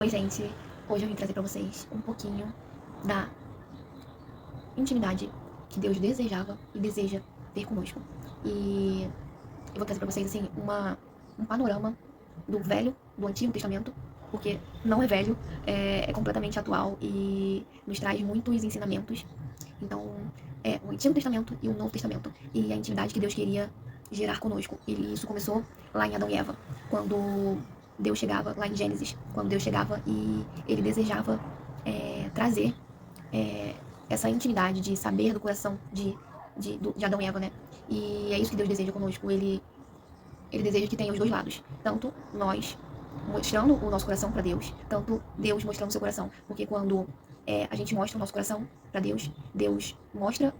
Oi, gente. Hoje eu vim trazer pra vocês um pouquinho da intimidade que Deus desejava e deseja ter conosco. E eu vou trazer pra vocês, assim, um panorama do Antigo Testamento, porque não é velho, é completamente atual e nos traz muitos ensinamentos. Então, é o Antigo Testamento e o Novo Testamento. E a intimidade que Deus queria gerar conosco. E isso começou lá em Adão e Eva, quando Deus chegava, lá em Gênesis, quando Deus chegava e ele desejava trazer é, essa intimidade de saber do coração de Adão e Eva, né? E é isso que Deus deseja conosco. Ele deseja que tenha os dois lados. Tanto nós mostrando o nosso coração para Deus, tanto Deus mostrando o seu coração. Porque quando a gente mostra o nosso coração para Deus, Deus mostra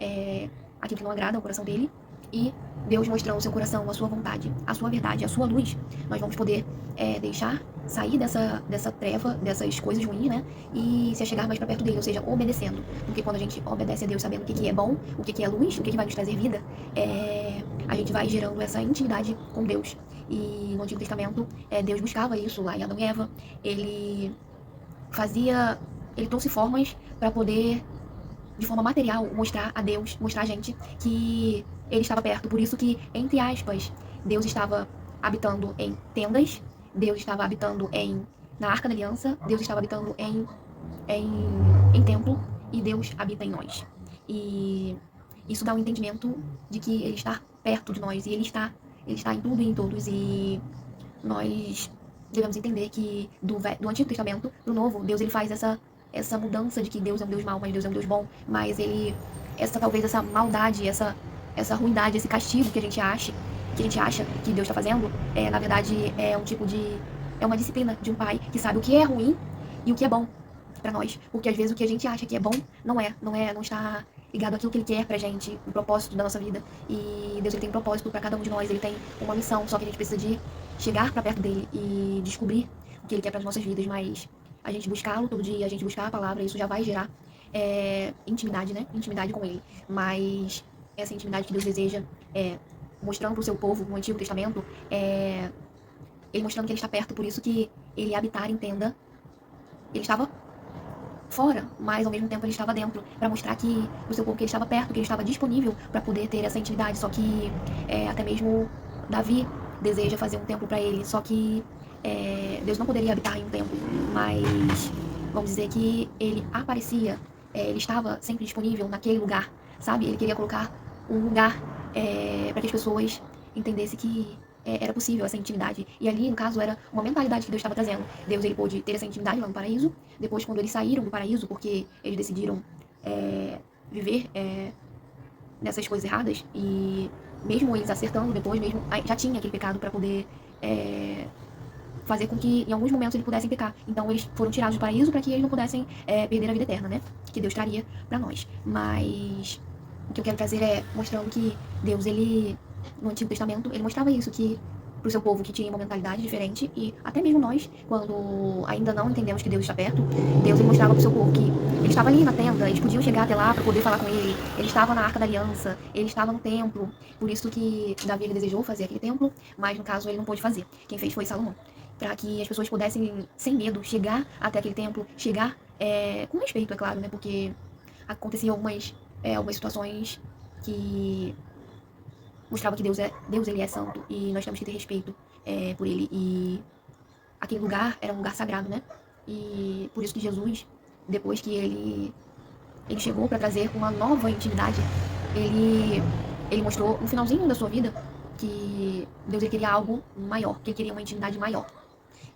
aquilo que não agrada ao coração dele. E Deus mostrando o seu coração, a sua vontade, a sua verdade, a sua luz, nós vamos poder deixar sair dessa treva, dessas coisas ruins, né? E se chegar mais para perto dele, ou seja, obedecendo. Porque quando a gente obedece a Deus, sabendo o que é bom, o que é luz, o que vai nos trazer vida, a gente vai gerando essa intimidade com Deus. E no Antigo Testamento, Deus buscava isso lá em Adão e Eva. Ele trouxe formas para poder, de forma material, mostrar a Deus, mostrar a gente que ele estava perto. Por isso que, entre aspas, Deus estava habitando em tendas, Deus estava habitando na Arca da Aliança, Deus estava habitando em templo, e Deus habita em nós. E isso dá um entendimento de que ele está perto de nós, e ele está em tudo e em todos. E nós devemos entender que do Antigo Testamento pro Novo, Deus ele faz essa mudança de que Deus é um Deus mau, mas Deus é um Deus bom. Mas talvez essa maldade, essa ruindade, esse castigo que a gente acha que Deus está fazendo, na verdade é uma disciplina de um pai que sabe o que é ruim e o que é bom para nós. Porque às vezes o que a gente acha que é bom não está ligado àquilo que ele quer pra gente, o propósito da nossa vida. E Deus ele tem um propósito para cada um de nós, ele tem uma missão, só que a gente precisa de chegar para perto dele e descobrir o que ele quer para as nossas vidas. Mas a gente buscá-lo todo dia, a gente buscar a palavra, isso já vai gerar intimidade, né? Intimidade com ele. Mas essa intimidade que Deus deseja, mostrando pro seu povo no Antigo Testamento, ele mostrando que ele está perto, por isso que ele habitar em tenda, ele estava fora, mas ao mesmo tempo ele estava dentro, para mostrar que o seu povo que ele estava perto, que ele estava disponível para poder ter essa intimidade. Só que até mesmo Davi deseja fazer um templo para ele, só que Deus não poderia habitar em um templo, mas vamos dizer que ele aparecia, ele estava sempre disponível naquele lugar, sabe? Ele queria colocar um lugar para que as pessoas entendessem que era possível essa intimidade. E ali, no caso, era uma mentalidade que Deus estava trazendo. Deus ele pôde ter essa intimidade lá no paraíso. Depois, quando eles saíram do paraíso, porque eles decidiram viver nessas coisas erradas, e mesmo eles acertando depois, mesmo já tinha aquele pecado para poder fazer com que em alguns momentos eles pudessem pecar. Então eles foram tirados do paraíso para que eles não pudessem perder a vida eterna, né? Que Deus traria para nós. Mas o que eu quero trazer é mostrando que Deus, ele, no Antigo Testamento, ele mostrava isso, que pro seu povo que tinha uma mentalidade diferente, e até mesmo nós, quando ainda não entendemos que Deus está perto, Deus ele mostrava pro seu povo que ele estava ali na tenda, eles podiam chegar até lá para poder falar com ele estava na Arca da Aliança, ele estava no templo. Por isso que Davi ele desejou fazer aquele templo, mas no caso ele não pôde fazer. Quem fez foi Salomão, para que as pessoas pudessem, sem medo, chegar até aquele templo, chegar com respeito, é claro, né? Porque aconteciam algumas situações que mostrava que Deus ele é santo, e nós temos que ter respeito por ele. E aquele lugar era um lugar sagrado, né? E por isso que Jesus, depois que ele chegou para trazer uma nova intimidade, ele mostrou no finalzinho da sua vida que Deus ele queria algo maior, que ele queria uma intimidade maior.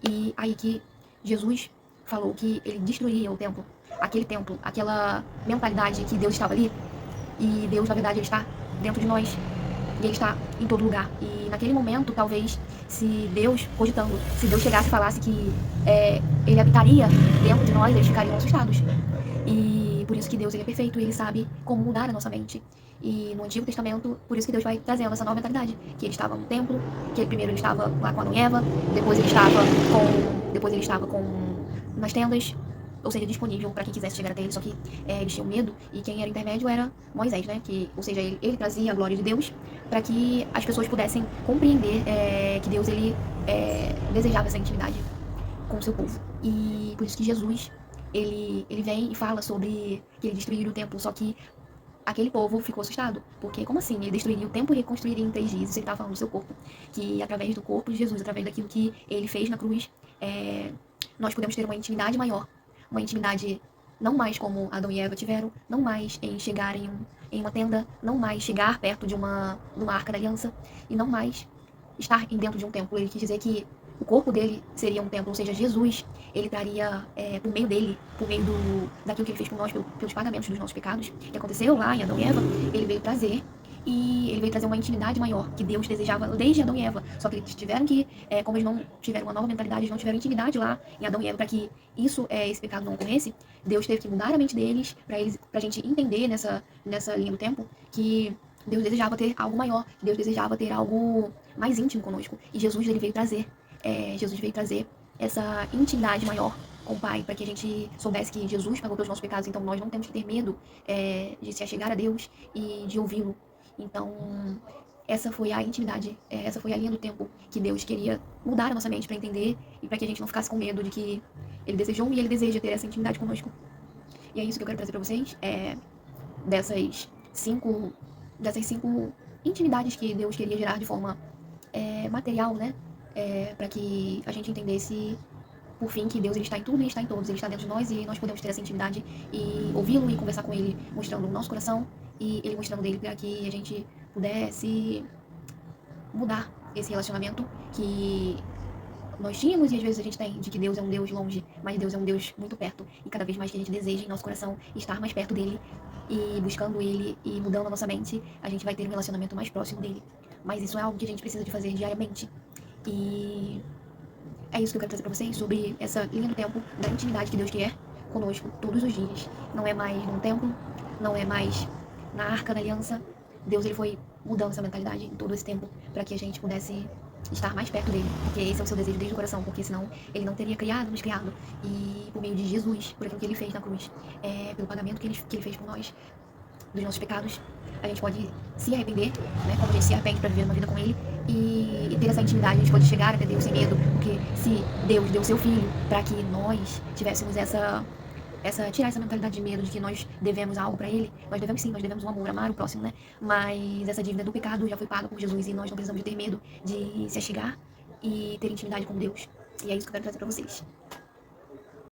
E aí que Jesus falou que ele destruiria o templo, aquele templo, aquela mentalidade que Deus estava ali. E Deus, na verdade, ele está dentro de nós, e ele está em todo lugar. E naquele momento, talvez, se Deus chegasse e falasse que ele habitaria dentro de nós, eles ficariam assustados. E por isso que Deus ele é perfeito, e ele sabe como mudar a nossa mente. E no Antigo Testamento, por isso que Deus vai trazendo essa nova mentalidade, que ele estava no templo, que primeiro ele estava lá com Adão e Eva, depois ele estava nas tendas, ou seja, disponível para quem quisesse chegar até ele. Só que eles tinham medo, e quem era intermédio era Moisés, né? Ou seja, ele trazia a glória de Deus para que as pessoas pudessem compreender que Deus ele desejava essa intimidade com o seu povo. E por isso que Jesus, ele vem e fala sobre que ele destruiria o templo, só que aquele povo ficou assustado, porque como assim? Ele destruiria o templo e reconstruiria em 3 dias, isso ele estava falando do seu corpo, que através do corpo de Jesus, através daquilo que ele fez na cruz, nós podemos ter uma intimidade maior, uma intimidade não mais como Adão e Eva tiveram, não mais em chegar em uma tenda, não mais chegar perto de uma arca da aliança, e não mais estar dentro de um templo. Ele quis dizer que o corpo dele seria um templo, ou seja, Jesus, ele estaria por meio dele, por meio daquilo que ele fez por nós, pelos pagamentos dos nossos pecados, que aconteceu lá em Adão e Eva, ele veio trazer. E ele veio trazer uma intimidade maior, que Deus desejava desde Adão e Eva. Só que eles tiveram que, como eles não tiveram uma nova mentalidade, eles não tiveram intimidade lá em Adão e Eva, para que esse pecado não ocorresse, Deus teve que mudar a mente deles, pra gente entender nessa linha do tempo, que Deus desejava ter algo maior, que Deus desejava ter algo mais íntimo conosco. E Jesus, ele veio trazer essa intimidade maior com o Pai, para que a gente soubesse que Jesus pagou pelos nossos pecados, então nós não temos que ter medo de se achegar a Deus e de ouvi-lo. Então, essa foi a intimidade, essa foi a linha do tempo que Deus queria mudar a nossa mente para entender e para que a gente não ficasse com medo de que Ele desejou e Ele deseja ter essa intimidade conosco. E é isso que eu quero trazer para vocês, dessas cinco intimidades que Deus queria gerar de forma material, né? Para que a gente entendesse, por fim, que Deus ele está em tudo e está em todos. Ele está dentro de nós e nós podemos ter essa intimidade e ouvi-lo e conversar com Ele, mostrando o nosso coração e Ele mostrando dele, para que a gente pudesse mudar esse relacionamento que nós tínhamos e às vezes a gente tem, de que Deus é um Deus longe, mas Deus é um Deus muito perto. E cada vez mais que a gente deseja em nosso coração estar mais perto dele e buscando ele e mudando a nossa mente, a gente vai ter um relacionamento mais próximo dele. Mas isso é algo que a gente precisa de fazer diariamente. E é isso que eu quero trazer pra vocês, sobre essa linha do tempo da intimidade que Deus quer conosco todos os dias. Não é mais num templo, não é mais na arca da aliança. Deus ele foi mudando essa mentalidade em todo esse tempo para que a gente pudesse estar mais perto dele, porque esse é o seu desejo desde o coração, porque senão ele não teria nos criado. E por meio de Jesus, por aquilo que ele fez na cruz, pelo pagamento que ele fez por nós, dos nossos pecados, a gente pode se arrepender, né, como a gente se arrepende para viver uma vida com ele, e ter essa intimidade. A gente pode chegar até Deus sem medo, porque se Deus deu seu filho para que nós tivéssemos tirar essa mentalidade de medo de que nós devemos algo para ele, nós devemos sim, nós devemos um amor, amar o próximo, né? Mas essa dívida do pecado já foi paga por Jesus e nós não precisamos de ter medo de se achegar e ter intimidade com Deus. E é isso que eu quero trazer para vocês.